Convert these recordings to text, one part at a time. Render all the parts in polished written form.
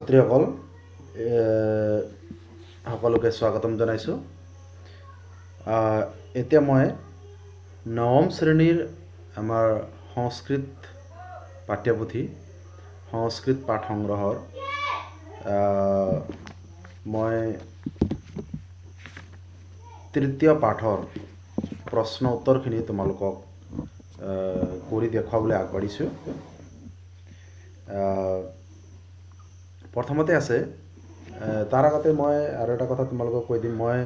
ছাত্ৰীসকল সকলোকে স্বাগতম জনাইছোঁ। এতিয়া মই নৱম শ্ৰেণীৰ আমাৰ সংস্কৃত পাঠ্যপুথি সংস্কৃত পাঠ সংগ্ৰহৰ মই তৃতীয় পাঠৰ প্ৰশ্ন উত্তৰখিনি তোমালোকক কৰি দেখুৱাবলৈ আগবাঢ়িছোঁ। প্ৰথমতে আছে, তাৰ আগতে মই আৰু এটা কথা তোমালোকক কৈ দিম। মই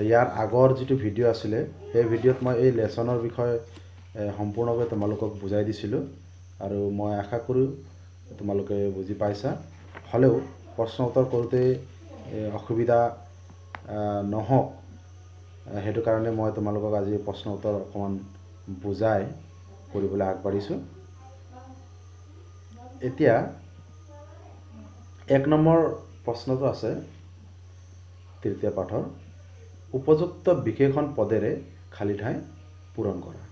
ইয়াৰ আগৰ যিটো ভিডিঅ' আছিলে সেই ভিডিঅ'ত মই এই লেচনৰ বিষয়ে সম্পূৰ্ণকৈ তোমালোকক বুজাই দিছিলোঁ আৰু মই আশা কৰোঁ তোমালোকে বুজি পাইছা। হ'লেও প্ৰশ্ন উত্তৰ কৰোঁতে অসুবিধা নহওক সেইটো কাৰণে মই তোমালোকক আজি প্ৰশ্ন উত্তৰ অকণমান বুজাই কৰিবলৈ আগবাঢ়িছোঁ। এতিয়া 1 নম্বৰ প্ৰশ্নটো আছে তৃতীয় পাঠৰ, উপযুক্ত বিশেষণ পদেৰে খালী ঠাই পূৰণ কৰা।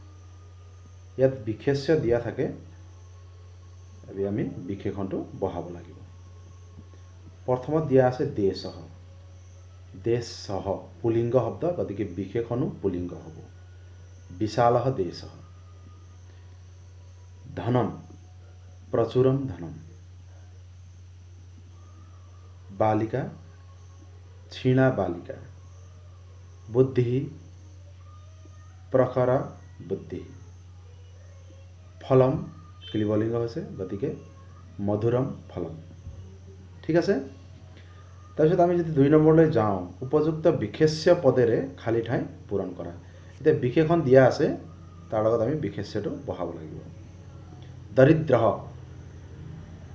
ইয়াত বিশেষ্য দিয়া থাকে, আমি বিশেষণটো বহাব লাগিব। প্ৰথমত দিয়া আছে দেশসহ। দেশসহ পুলিংগ শব্দ, গতিকে বিশেষণো পুলিংগ হ'ব। বিশালহ দেশসহ। ধনম প্ৰচুৰম ধনম। बालिका क्षीणा बालिका। बुद्धि प्रखर बुद्धि। फलम क्लिबलिंग হৈছে, গতিকে মধুৰম ফলম। ঠিক আছে। তাৰপিছত আমি যদি 2 নম্বৰলৈ যাওঁ, উপযুক্ত বিশেষ্য পদেৰে খালী ঠাই পূৰণ কৰা। এতিয়া বিশেষণ দিয়া আছে, তাৰ লগত আমি বিশেষ্যটো বহাব লাগিব। দৰিদ্ৰ,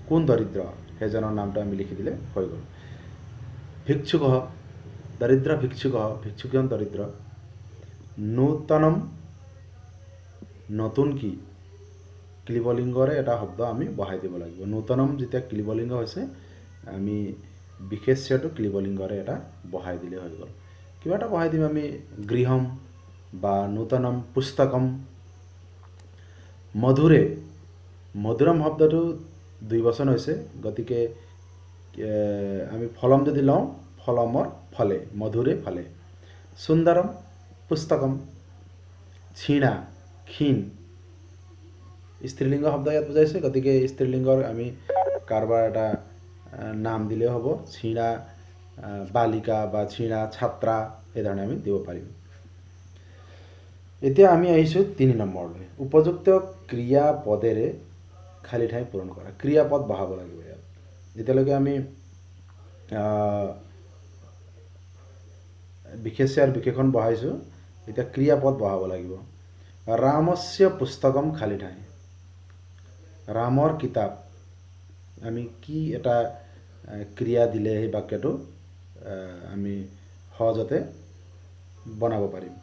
কোন দৰিদ্ৰ সেইজনৰ নামটো আমি লিখি দিলে হৈ গ'ল। ভিক্ষুক, দৰিদ্ৰ ভিক্ষুক, ভিক্ষুকজন দৰিদ্ৰ। নূতনম, নতুন কি, ক্লিবলিংগৰে এটা শব্দ আমি বহাই দিব লাগিব। নূতনম যেতিয়া ক্লিবলিংগ হৈছে, আমি বিশেষ্যটো ক্লিবলিংগৰে এটা বহাই দিলে হৈ গ'ল। কিবা এটা বহাই দিম আমি, গৃহম বা নূতনম পুস্তকম। মধুৰে, মধুৰম শব্দটো 2 বচন হৈছে, গতিকে আমি ফলম যদি লওঁ, ফলমৰ ফলে, মধুৰে ফলে। সুন্দৰম পুস্তকম। ক্ষীণা, ক্ষীণ, স্ত্ৰীলিংগ শব্দ ইয়াত বুজাইছে, গতিকে স্ত্ৰীলিংগৰ আমি কাৰোবাৰ এটা নাম দিলেও হ'ব। ক্ষীণা বালিকা বা ক্ষীণা ছাত্ৰা, এইধৰণে আমি দিব পাৰিম। এতিয়া আমি আহিছোঁ 3 নম্বৰলৈ, উপযুক্ত ক্ৰিয়া পদেৰে খালী ঠাই পূৰণ কৰা। ক্ৰিয়াপদ বহাব লাগিব ইয়াত। যেতিয়ালৈকে আমি বিশেষ্য আৰু বিশেষণ বহাইছোঁ, এতিয়া ক্ৰিয়াপদ বহাব লাগিব। ৰামস্য পুস্তকম খালী ঠাই। ৰামৰ কিতাপ, আমি কি এটা ক্ৰিয়া দিলে সেই বাক্যটো আমি সহজতে বনাব পাৰিম।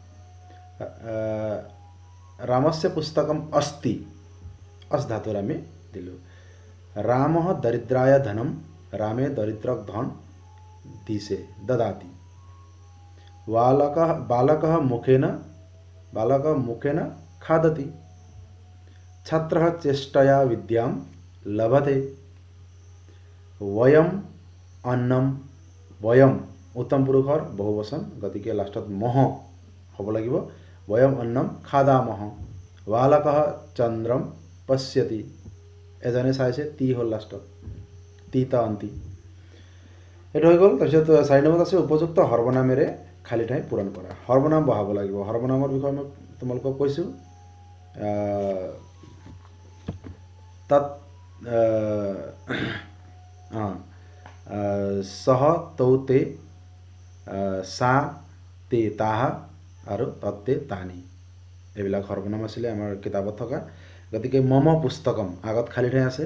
ৰামস্য পুস্তকম অস্তি, অস ধাতুৰ আমি দিলোঁ। ৰামঃ দৰিদ্ৰায় ধনম, ৰামে দৰিদ্ৰক ধন দিছে, দদাতি। বালকः মুखेन खादति। छात्रः चेष्टया विद्यां लभते। वयम अन्नम, वयम उत्तम पुरुषर बहुवचन, गतिके लास्टत मह হ'ব লাগিব। वयम अन्नम खादामः। बालकः चंद्रम पश्यति, এজনে চাইছে, তি হ'ল লাষ্টত, তিতা অন্তি। এইটো হৈ গ'ল। তাৰপিছত 4 নম্বৰত আছে, উপযুক্ত সৰ্বনামেৰে খালী ঠাই পূৰণ কৰা। সৰ্বনাম বহাব লাগিব। সৰ্বনামৰ বিষয়ে মই তোমালোকক কৈছোঁ। তাত সহ, তৌতে, সা, তে, তাহা আৰু তত্তে, তানি, এইবিলাক সৰ্বনাম আছিলে আমাৰ কিতাপত থকা। গতিকে মম পুস্তকম, আগত খালী ঠাই আছে।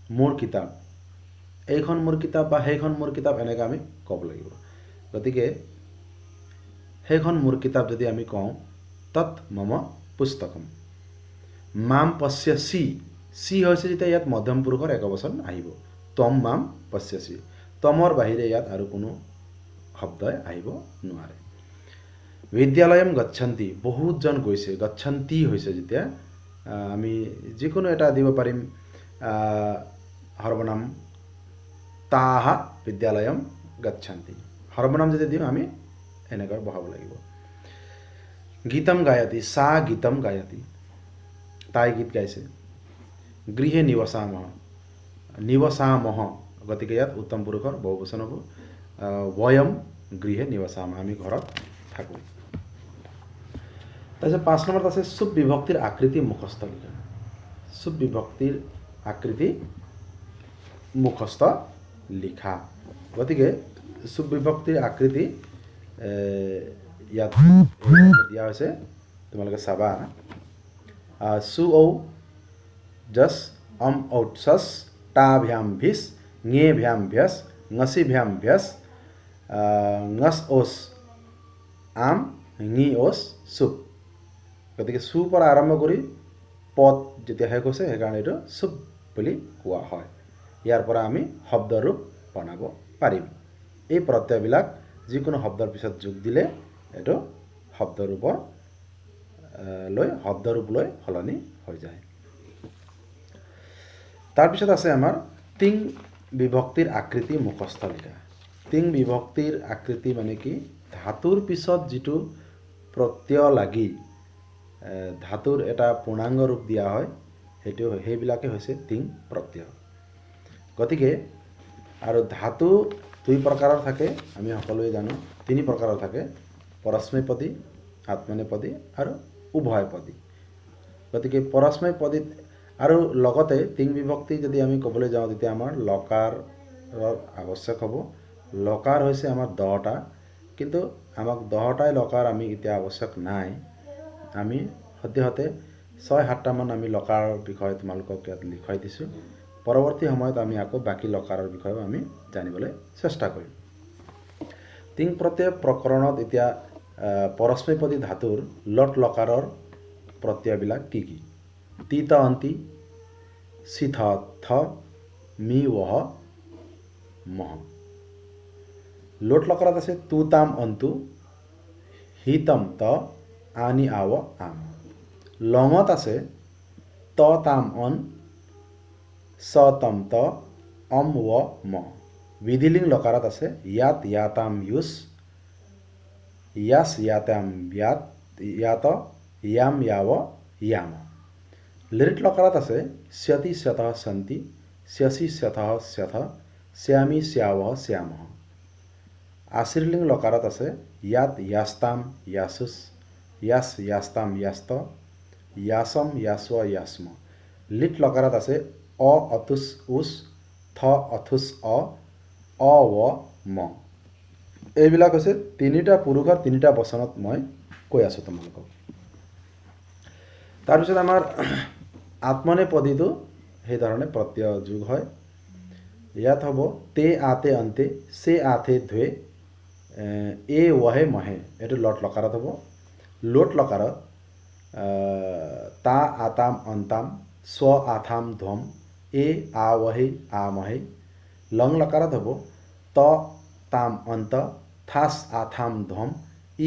মোৰ কিতাপ, এইখন মোৰ কিতাপ বা সেইখন মোৰ কিতাপ, এনেকৈ আমি ক'ব লাগিব। গতিকে সেইখন মোৰ কিতাপ যদি আমি কওঁ, তৎ মম পুস্তকম। মাম পশ্যসি, সি হৈছে যেতিয়া ইয়াত মধ্যম পুৰুষৰ একবচন আহিব। তম মাম পশ্যসি, তমৰ বাহিৰে ইয়াত আৰু কোনো শব্দই আহিব নোৱাৰে। বিদ্যালয়ম গচ্ছন্তি, বহুতজন গৈছে। গচ্ছন্তি হৈছে যেতিয়া, আমি যিকোনো এটা দিব পাৰিম সৰ্বনাম তাহ বিদ্যালয়ম গচ্ছন্তি। সৰ্বনাম যদি দিওঁ আমি এনেকৈ বহাব লাগিব। গীতম গায়তি, সা গীতম গায়তি, তাই গীত গাইছে। গৃহে নিবসামহ, নিবসামহ, গতিকে ইয়াত উত্তম পুৰুষৰ বহুবচন হ'ব। বয়ম গৃহে নিবসামহ, আমি ঘৰত থাকোঁ। তাৰপিছত 5 নম্বৰত আছে চুপ বিভক্তিৰ আকৃতি মুখস্থ লিখা। চুপ বিভক্তিৰ আকৃতি মুখস্থ লিখা। গতিকে চুপ বিভক্তিৰ আকৃতি ইয়াত দিয়া হৈছে, তোমালোকে চাবা। সু ঔ জস অম ঔট সস টা ভ্যাম ভিস ঙে ভ্যাম ভ্যস ঙসি ভ্যাম ভ্যস ঙস ওস আম ঙি ওস চুপ। গতিকে চু পৰা আৰম্ভ কৰি পদ যেতিয়া শেষ হৈছে সেইকাৰণে এইটো চুপ বুলি কোৱা হয়। ইয়াৰ পৰা আমি শব্দৰূপ বনাব পাৰিম। এই প্ৰত্যয়বিলাক যিকোনো শব্দৰ পিছত যোগ দিলে এইটো শব্দৰূপ লৈ সলনি হৈ যায়। তাৰপিছত আছে আমাৰ তিং বিভক্তিৰ আকৃতি মুখস্থ লিখা। তিং বিভক্তিৰ আকৃতি মানে কি, ধাতুৰ পিছত যিটো প্ৰত্যয় লাগি ধাতুৰ এটা পূৰ্ণাংগ ৰূপ দিয়া হয় সেইবিলাকে হৈছে তিং প্ৰত্যয়। গতিকে আৰু ধাতু দুই প্ৰকাৰৰ থাকে, আমি সকলোৱে জানো। 3 প্ৰকাৰৰ থাকে, পৰস্মৈপদী, আত্মনেপদী আৰু উভয়পদী। গতিকে পৰস্মৈপদীত আৰু লগতে তিং বিভক্তি যদি আমি ক'বলৈ যাওঁ তেতিয়া আমাৰ লকাৰৰ আৱশ্যক হ'ব। লকাৰ হৈছে আমাৰ 10টা, কিন্তু আমাক 10টাই লকাৰ আমি এতিয়া আৱশ্যক নাই। আমি সদ্যহতে 6-7টা মান আমি লকাৰৰ বিষয়ে তোমালোকক ইয়াত লিখাই দিছোঁ। পৰৱৰ্তী সময়ত আমি আকৌ বাকী লকাৰৰ বিষয়েও আমি জানিবলৈ চেষ্টা কৰিম। তিং প্ৰত্যয় প্ৰকৰণত এতিয়া পৰস্মৈপদী ধাতুৰ লট লকাৰৰ প্ৰত্যয়বিলাক কি কি? তিত অন্তি, সিথ থ, মি ওহ মহ। লোট লকাৰত আছে তু তাম অন্তু, হিতম ত, আনি আৱ আম। লঙত আছে ত তাম অন, স তম ত, অম ৱ ম। বিধিলিং লকাৰত আছে ইয়াত ইয়াতাম ইউস, ইয়াস ইয়াতাম ইয়াত, ইয়াত ইয়াম ইয়াৱ ইয়াম। লিৰিট লকাৰত আছে স্যতি স্যতঃ সন্তি, স্যসি স্যথঃ স্যথ, স্যামি স্যাৱঃ স্যামঃ। আশ্ৰিলিং লকাৰত আছে ইয়াত ইয়াস্তাম ইয়াসুস, ইয়াস ইয়াস্তাম ইয়াস্ত, ইয়াসম ইয়াস্ব ইয়াস্ম। লিট লকাৰত আছে অ অতুস উস, থ অথুস অ, অ ৱ ম। এইবিলাক হৈছে 3টা পুৰুষৰ 3টা বচনত মই কৈ আছোঁ তোমালোকক। তাৰপিছত আমাৰ আত্মনেপদীটো সেইধৰণে প্ৰত্যয় যোগ হয়। ইয়াত হ'ব তে আতে অন্তে, সে আথে ধুৱে, এ ৱহে মহে। এইটো লট লকাৰত হ'ব। লোট লকাৰত তা আতাম অন্তাম, স্ব আথাম ধ্বম, এ আৱহে আমহে। লং লকাৰত হ'ব ত তাম অন্ত, থাস আথাম ধ্বম,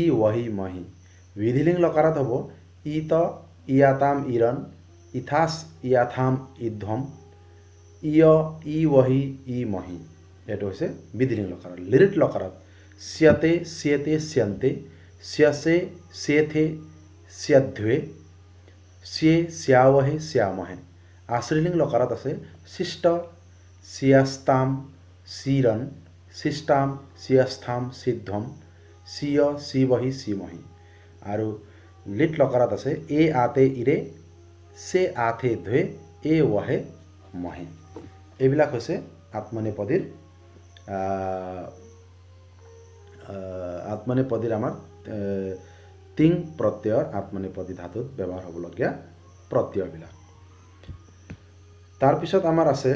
ই ৱহি মহি। বিধিলিং লকাৰত হ'ব ইত ইয়াতাম ইৰণ, ইথাস ইয়াথাম ইধ্বম, ইয় ই ৱহি ই মহি। এইটো হৈছে বিধিলিং লকাৰত। লিৰিট লকাৰত স্যতে স্যেতে স্যন্তে, স্যসে স্যেথে স্যধ্বে, স্যে স্যাৱহে স্যামহে। আশ্ৰিলিং লকাৰত আছে শিষ্ট চিয়াস্তাম চিৰণ, শিষ্টাম চিয়াস্থাম সিদ্ধম, চিয় শিৱহি শিমহি। আৰু লিট লকাৰত আছে এ আতে ইৰে, সে আথে ধুৱে, এ ৱহে মহে। এইবিলাক হৈছে আত্মনেপদীৰ আমাৰ তিং প্ৰত্যয়ৰ আত্মনেপদী ধাতুত ব্যৱহাৰ হ'বলগীয়া প্ৰত্যয়বিলাক। তাৰপিছত আমাৰ আছে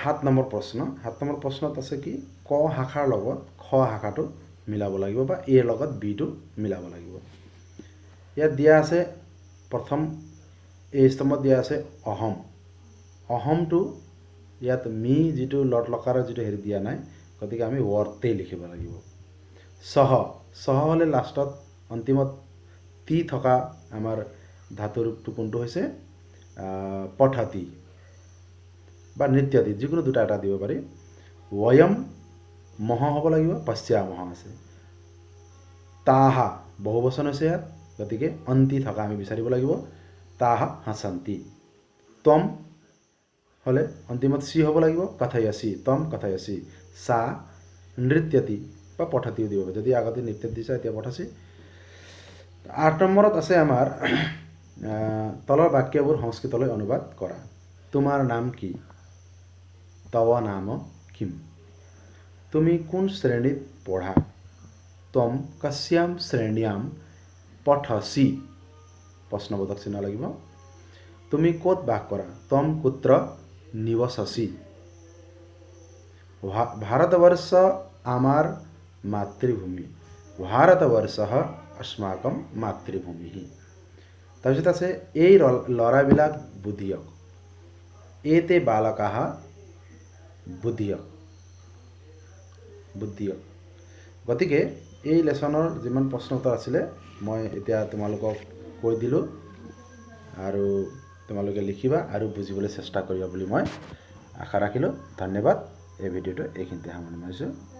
7 নম্বৰ প্ৰশ্ন। 7 নম্বৰ প্ৰশ্নত আছে কি, ক শাখাৰ লগত খ শাখাটো মিলাব লাগিব বা এৰ লগত বিটো মিলাব লাগিব। ইয়াত দিয়া আছে প্ৰথম এই স্তম্ভত দিয়া আছে অহম। অহমটো ইয়াত মি যিটো লট লকাৰৰ যিটো হেৰি দিয়া নাই, গতিকে আমি ৱৰ্তে লিখিব লাগিব। সহ, সহ হ'লে লাষ্টত অন্তিমত তি থকা আমাৰ ধাতুৰূপটো কোনটো হৈছে পঠতি। বা নৃত্যতি যিকোনো দুটা এটা দিব পাৰি वयम মহ হ'ব লাগিব পশ্যামহ আছে তাহা বহুবচন হৈছে ইয়াত গতিকে অন্তি থকা আমি বিচাৰিব লাগিব তাহা হাসন্তি তম হলে অন্তিমত সি হ'ব লাগিব কথয়সি তম কথয়সি সা নৃত্যতি বা পঠতিও দিব যদি আগতে নৃত্য দিছে এতিয়া পঠাছি 8 নম্বৰত আছে আমাৰ তলৰ বাক্যবোৰ সংস্কৃতলৈ অনুবাদ কৰা তোমাৰ নাম কি তৱ নাম কিম তুমি কোন শ্ৰেণীত পঢ়া তম কস্যাম শ্ৰেণীয়াম পঠসি প্ৰশ্নবোধক চিহ্ন লাগিব তুমি ক'ত বাস কৰা তম কুত্ৰ নিৱসসি भारतवर्ष आमार मातृभूमि भारतवर्षः अस्माकं मातृभूमिः তাৰপিছত আছে এই ল'ৰাবিলাক বুদ্ধিয়ক এতে বালকাः বুদ্ধিয়ক গতিকে এই লেসনৰ যিমান প্ৰশ্ন উত্তৰ আছিলে মই এতিয়া তোমালোকক কৈ দিলোঁ আৰু তোমালোকে লিখিবা আৰু বুজিবলৈ চেষ্টা কৰিবা বুলি মই আশা ৰাখিলোঁ ধন্যবাদ এই ভিডিঅ'টো এইখিনিতে সামৰণি মাৰিছোঁ